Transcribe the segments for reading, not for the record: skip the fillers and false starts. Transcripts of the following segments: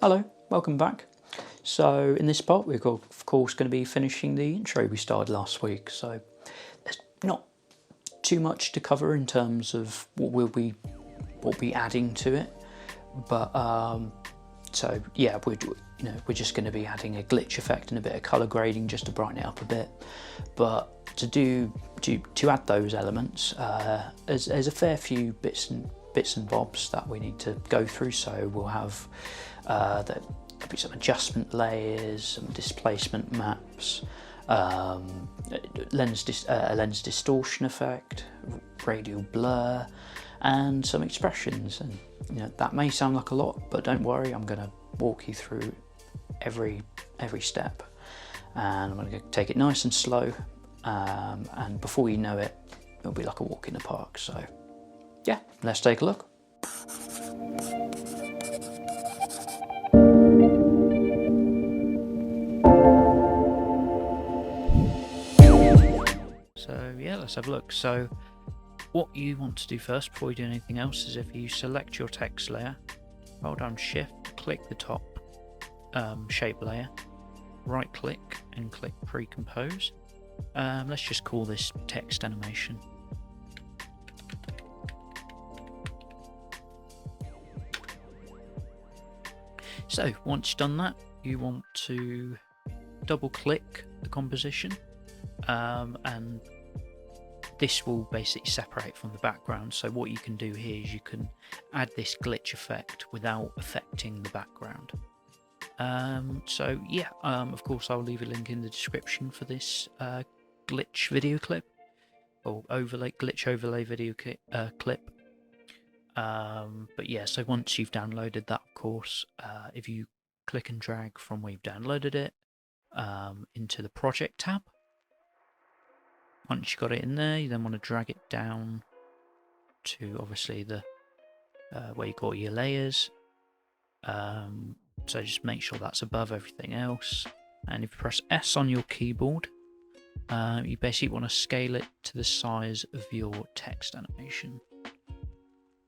Hello, welcome back. So in this part we're of course going to be finishing the intro we started last week, so there's not too much to cover in terms of what we'll be adding to it, but so yeah, we're just going to be adding a glitch effect and a bit of color grading just to brighten it up a bit. But to add those elements, there's a fair few bits and bobs that we need to go through. So we'll have there'll be some adjustment layers, some displacement maps, a lens distortion effect, radial blur, and some expressions. And that may sound like a lot, but don't worry, I'm going to walk you through every step, and I'm going to take it nice and slow, and before you know it, it'll be like a walk in the park. So yeah, let's take a look. So yeah, let's have a look. So what you want to do first before you do anything else is, if you select your text layer, hold down Shift, click the top shape layer, right click and click Precompose. Let's just call this text animation. So once you've done that, you want to double click the composition, and this will basically separate from the background. So what you can do here is you can add this glitch effect without affecting the background. So yeah, of course I'll leave a link in the description for this glitch video clip, or glitch overlay video clip. But yeah, so once you've downloaded that, of course, if you click and drag from where you've downloaded it into the project tab, once you've got it in there, you then want to drag it down to obviously the where you got your layers. So just make sure that's above everything else, and if you press S on your keyboard, you basically want to scale it to the size of your text animation.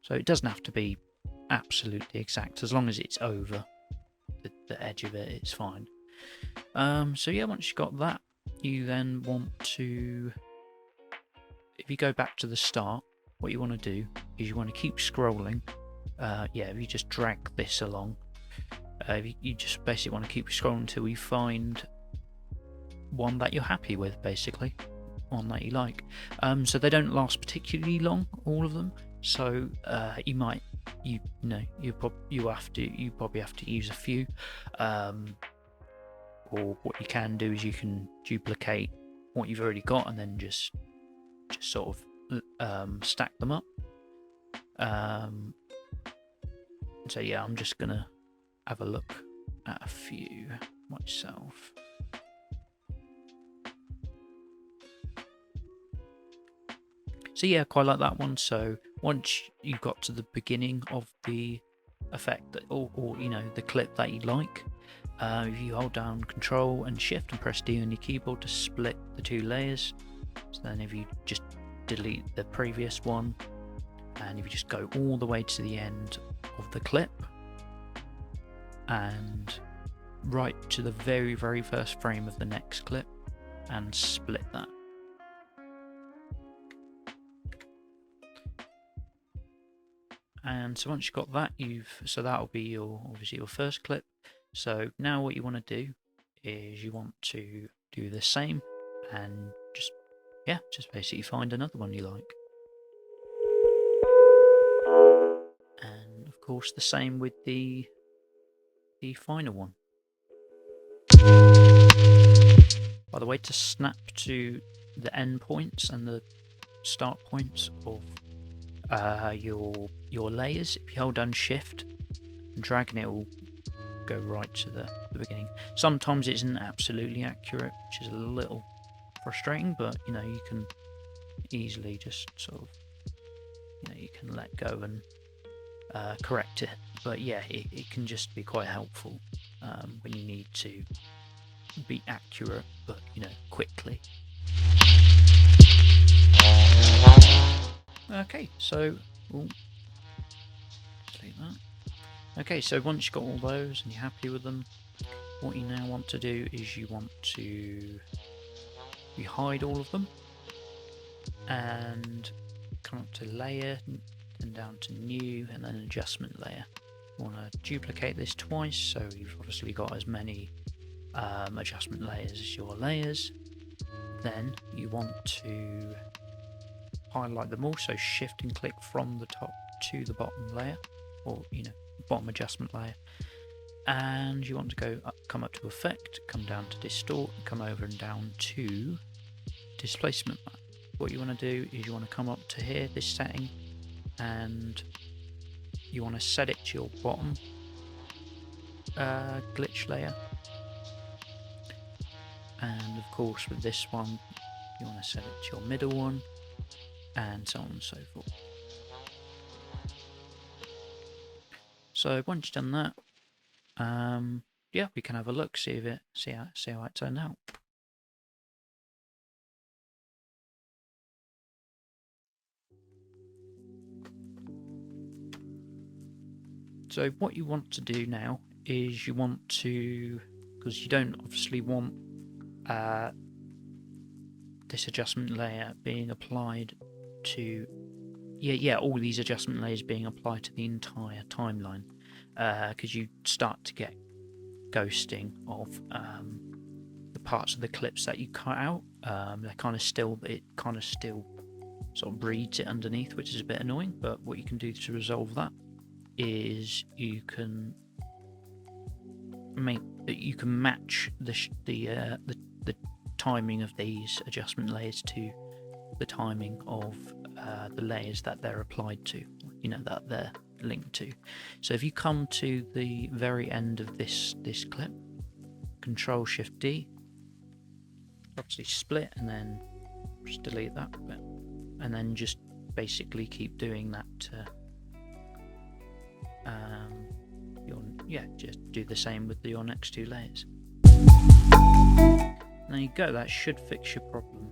So it doesn't have to be absolutely exact, as long as it's over the edge of it, it's fine. So yeah, once you've got that, you then want to, if you go back to the start, what you want to do is you want to keep scrolling. Yeah, if you just drag this along, you just basically want to keep scrolling until you find one that you're happy with, basically, one that you like. So they don't last particularly long, all of them. So you probably have to use a few, or what you can do is you can duplicate what you've already got and then just sort of stack them up. So yeah, I'm just gonna have a look at a few myself. So yeah, quite like that one. So once you got to the beginning of the effect, or the clip that you like, if you hold down Control and Shift and press D on your keyboard to split the two layers, so then if you just delete the previous one, and if you just go all the way to the end of the clip and right to the very first frame of the next clip and split that. And so once you've got that, so that'll be obviously your first clip. So now what you want to do is you want to do the same and just basically find another one you like. And of course the same with the final one. By the way, to snap to the end points and the start points of your layers, if you hold down Shift and drag, and it will go right to the beginning. Sometimes it isn't absolutely accurate, which is a little frustrating, but you can easily just sort of you can let go and correct it. But yeah, it can just be quite helpful when you need to be accurate, but quickly. Okay, so delete that. Okay, so once you've got all those and you're happy with them, what you now want to do is you hide all of them and come up to layer and down to new and then adjustment layer. You want to duplicate this twice, so you've obviously got as many adjustment layers as your layers. Then you want to highlight them all, so shift and click from the top to the bottom layer, or bottom adjustment layer, and you want to go up, come up to effect, come down to distort, come over and down to displacement map. What you want to do is you want to come up to here, this setting, and you want to set it to your bottom glitch layer, and of course with this one you want to set it to your middle one, and so on and so forth. So once you've done that, yeah, we can have a look, see how it turned out. So what you want to do now is you want to, because you don't obviously want this adjustment layer being applied to, all these adjustment layers being applied to the entire timeline, because you start to get ghosting of the parts of the clips that you cut out. It kind of still sort of breeds it underneath, which is a bit annoying. But what you can do to resolve that is you can match the timing of these adjustment layers to the timing of the layers that they're applied to, that they're linked to. So if you come to the very end of this clip, Control Shift D, obviously split, and then just delete that bit, and then just basically keep doing that to just do the same with your next two layers. There you go, that should fix your problem.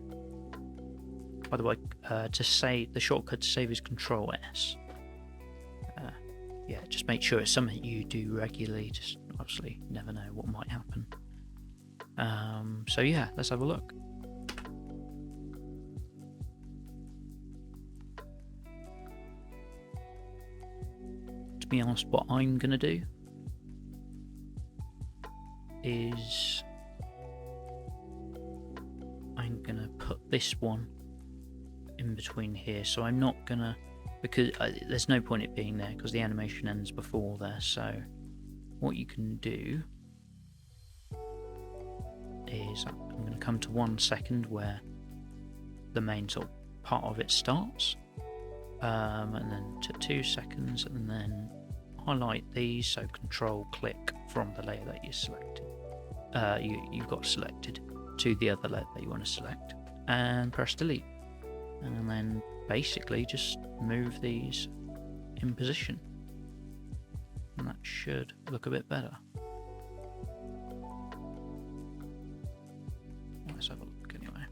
By the way, the shortcut to save is Control S. Just make sure it's something you do regularly, just obviously you never know what might happen. So yeah, let's have a look. To be honest, what I'm going to do is I'm going to put this one in between here, so I'm not going to, because there's no point it being there because the animation ends before there. So what you can do is I'm going to come to 1 second where the main sort of part of it starts, and then to 2 seconds, and then highlight these, so control click from the layer that you selected, you've got selected, to the other layer that you want to select, and press delete, and then basically just move these in position, and that should look a bit better. Let's have a look anyway.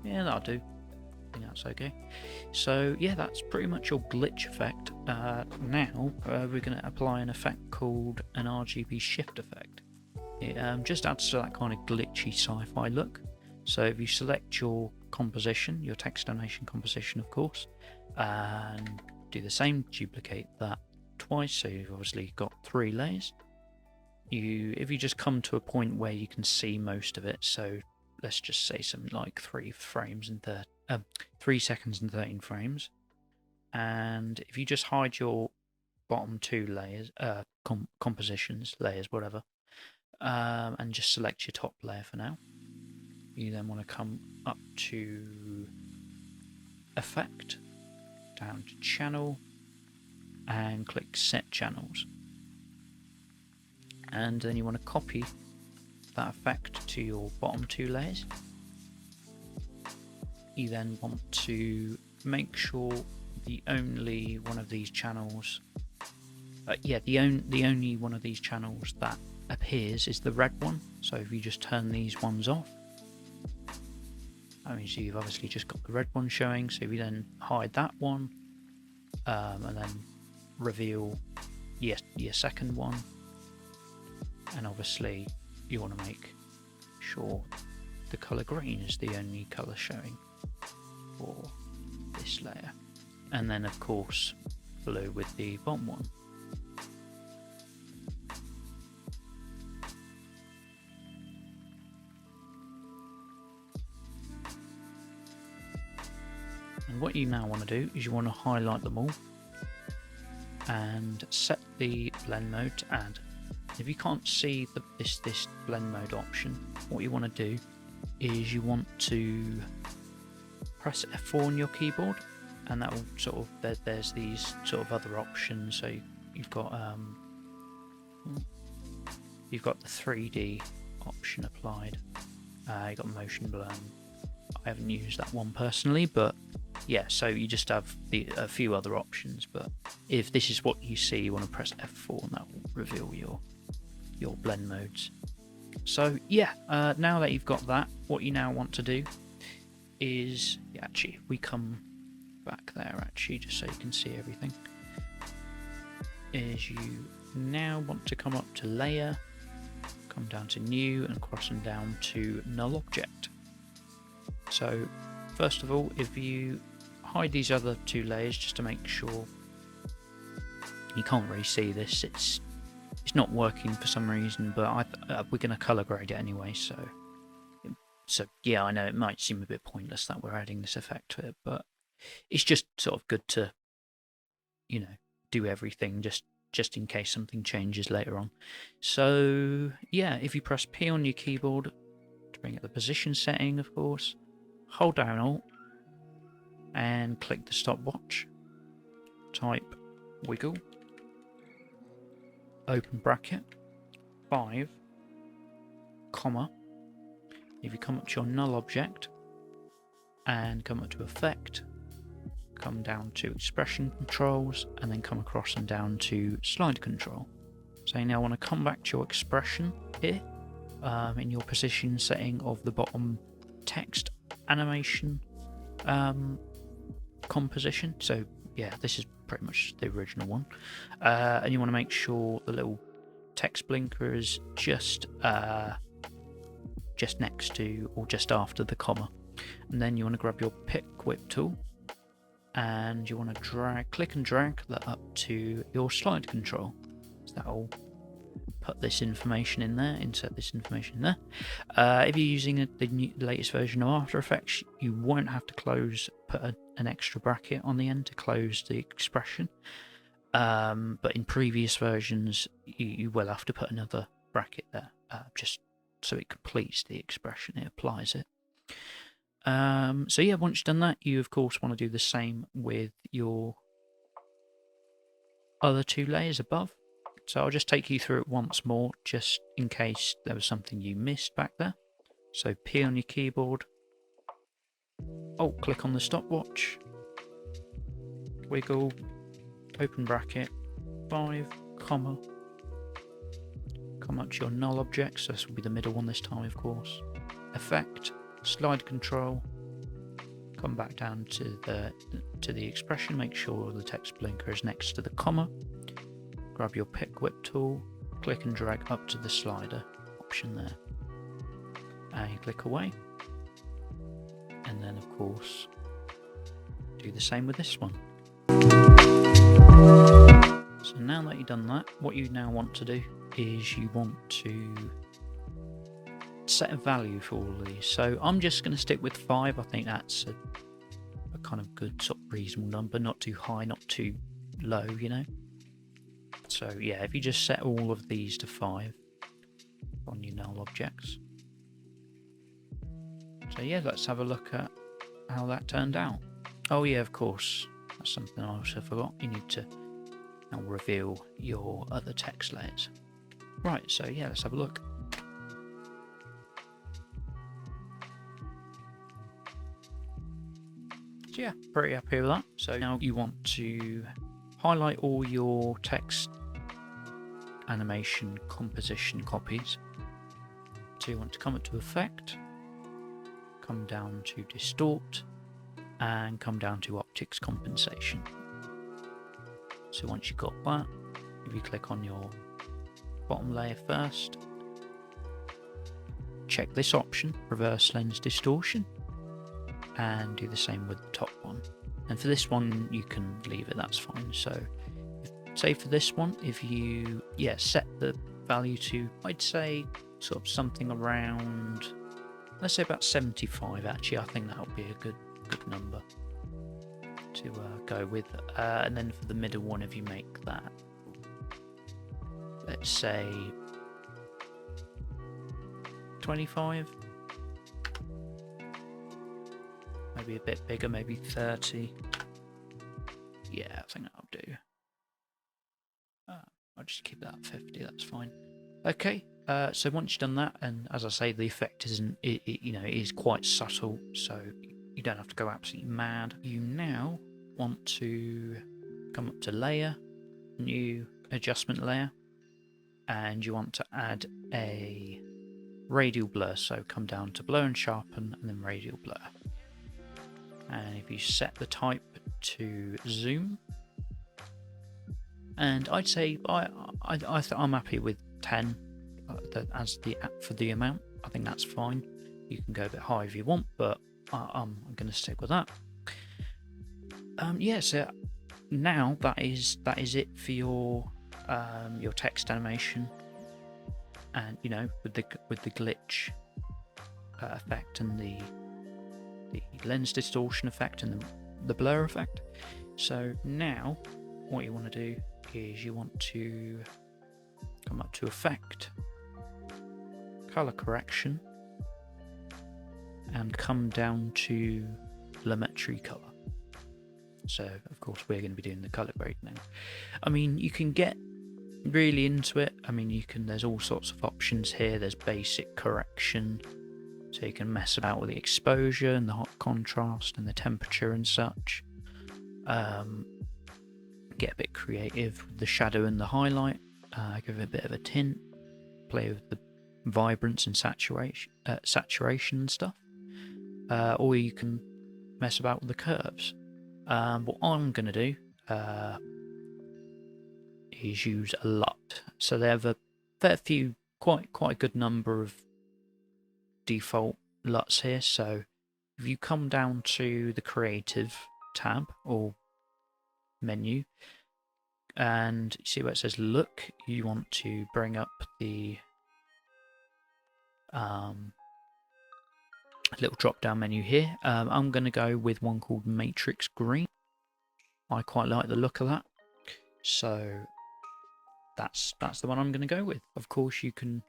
Yeah, that'll do. I think that's okay. So yeah, that's pretty much your glitch effect. Now we're going to apply an effect called an RGB Shift Effect. It just adds to that kind of glitchy sci-fi look. So if you select your composition, your text animation composition of course, and do the same, duplicate that twice, so you've obviously got 3 layers. If you just come to a point where you can see most of it, so let's just say something like 3 seconds and 13 frames, and if you just hide your bottom 2 layers, compositions, layers, whatever, and just select your top layer for now, you then want to come up to Effect, down to Channel, and click Set Channels, and then you want to copy that effect to your bottom 2 layers. You then want to make sure the only one of these channels, the only one of these channels that appears is the red one. So if you just turn these ones off, I mean, so you've obviously just got the red one showing. So if you then hide that one, and then reveal your second one, and obviously you want to make sure the color green is the only color showing for this layer, and then of course blue with the bottom one. And what you now want to do is you want to highlight them all and set the blend mode to add. If you can't see this blend mode option, what you want to do is you want to press F4 on your keyboard, and that will sort of, there's these sort of other options. So you've got the 3D option applied. You've got motion blur. I haven't used that one personally, but yeah, so you just have a few other options. But if this is what you see, you want to press F4 and that will reveal your blend modes. So yeah, now that you've got that, what you now want to do is, actually, we come back there actually, just so you can see everything, is you now want to come up to layer, come down to new, and crossing down to null object. So first of all, if you hide these other two layers just to make sure, you can't really see this, it's not working for some reason, but we're going to color grade it anyway, so yeah, I know it might seem a bit pointless that we're adding this effect to it, but it's just sort of good to, you know, do everything just in case something changes later on. So yeah, if you press P on your keyboard to bring up the position setting, of course, hold down Alt and click the stopwatch, type wiggle, open bracket, 5, comma, if you come up to your null object and come up to effect, come down to expression controls, and then come across and down to slide control. So you now want to come back to your expression here, in your position setting of the bottom text animation composition. So yeah, this is pretty much the original one, and you want to make sure the little text blinker is just next to or just after the comma, and then you want to grab your pick whip tool and you want to click and drag that up to your slide control. So that'll put this information in there, insert this information in there. If you're using the latest version of After Effects, you won't have to put an extra bracket on the end to close the expression, but in previous versions you will have to put another bracket there, just so it completes the expression, it applies it. So yeah, once you've done that, you of course want to do the same with your other two layers above. So I'll just take you through it once more, just in case there was something you missed back there. So P on your keyboard, Alt click on the stopwatch, wiggle, open bracket, 5, comma, come up to your null object, so this will be the middle one this time of course, effect, slide control, come back down to the expression, make sure the text blinker is next to the comma, grab your pick whip tool, click and drag up to the slider option there, and you click away, and then of course do the same with this one. So now that you've done that, what you now want to do is you want to set a value for all of these. So I'm just going to stick with 5. I think that's a kind of good sort of reasonable number, not too high, not too low, you know. So yeah, if you just set all of these to 5 on your null objects. So yeah, let's have a look at how that turned out. Oh yeah, of course, that's something I also forgot. You need to now reveal your other text layers. Right, so yeah, let's have a look. So yeah, pretty happy with that. So now you want to highlight all your text animation composition copies. So you want to come up to Effect, come down to Distort, and come down to Optics Compensation. So once you've got that, if you click on your bottom layer first, check this option, Reverse Lens Distortion, and do the same with the top one. And for this one, you can leave it, that's fine. So, say for this one, if you set the value to, I'd say, sort of something around, let's say about 75 actually, I think that would be a good number to go with. And then for the middle one, if you make that, let's say 25, maybe a bit bigger, maybe 30. Yeah, I think that'll do. I'll just keep that at 50, that's fine. Okay, so once you've done that, and as I say, the effect it is quite subtle, so you don't have to go absolutely mad. You now want to come up to Layer, New Adjustment Layer, and you want to add a radial blur, so come down to Blur and Sharpen, and then Radial Blur. And if you set the type to Zoom, and I'd say I'm happy with 10 for the amount. I think that's fine. You can go a bit higher if you want, but I'm going to stick with that. So now that is it for your text animation, and with the glitch effect and the lens distortion effect and the blur effect. So now what you want to do is you want to come up to Effect, Color Correction, and come down to Lumetri Color. So of course we're going to be doing the color grade now. I mean, you can get really into it. I mean, there's all sorts of options here. There's basic correction, so you can mess about with the exposure and the hot contrast and the temperature and such. Get a bit creative with the shadow and the highlight, give it a bit of a tint, play with the vibrance and saturation and stuff. Or you can mess about with the curves. What I'm going to do is use a LUT. So they have a fair few, quite a good number of default LUTs here. So if you come down to the Creative tab or menu and see where it says Look, you want to bring up the little drop down menu here. I'm going to go with one called Matrix Green. I quite like the look of that, so that's the one I'm going to go with. Of course, you can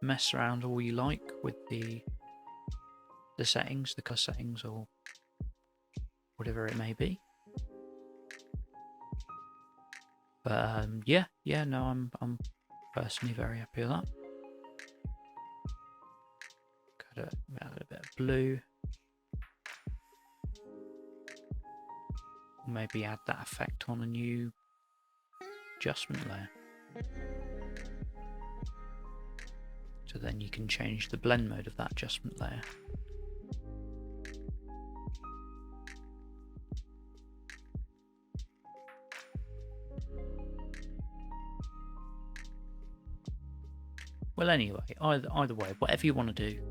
mess around all you like with the settings, the color settings, or whatever it may be. But no, I'm personally very happy with that. Got a bit of blue. Maybe add that effect on a new adjustment layer. So then you can change the blend mode of that adjustment layer. Well, anyway, either way, whatever you want to do,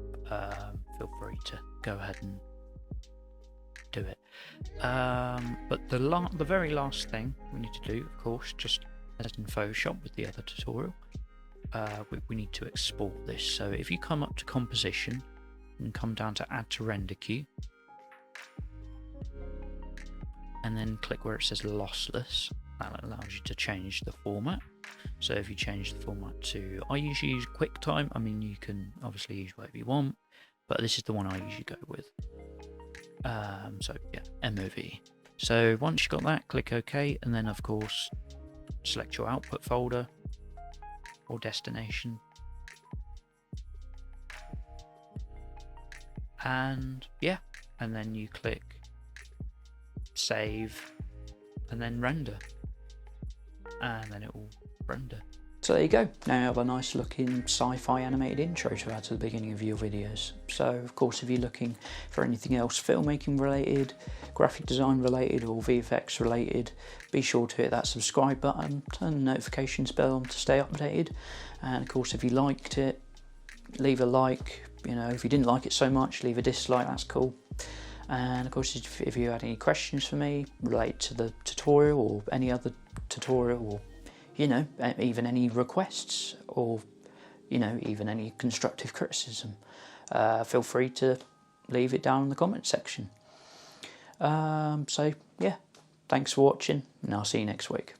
feel free to go ahead and do it. But the very last thing we need to do, of course, just as in Photoshop with the other tutorial, we need to export this. So if you come up to Composition and come down to Add to Render Queue, and then click where it says Lossless, that allows you to change the format. So if you change the format to, I usually use QuickTime. I mean, you can obviously use whatever you want, but this is the one I usually go with. So yeah, MOV. So once you've got that, click OK, and then of course select your output folder or destination, and yeah, and then you click Save and then Render, and then it will render. So there you go, now you have a nice looking sci-fi animated intro to add to the beginning of your videos. So of course if you're looking for anything else filmmaking related, graphic design related or VFX related, be sure to hit that subscribe button, turn the notifications bell on to stay updated, and of course if you liked it, leave a like. You know, if you didn't like it so much, leave a dislike, that's cool. And of course if you had any questions for me related to the tutorial or any other tutorial, or you know, even any requests, or you know, even any constructive criticism, feel free to leave it down in the comment section. So yeah, thanks for watching, and I'll see you next week.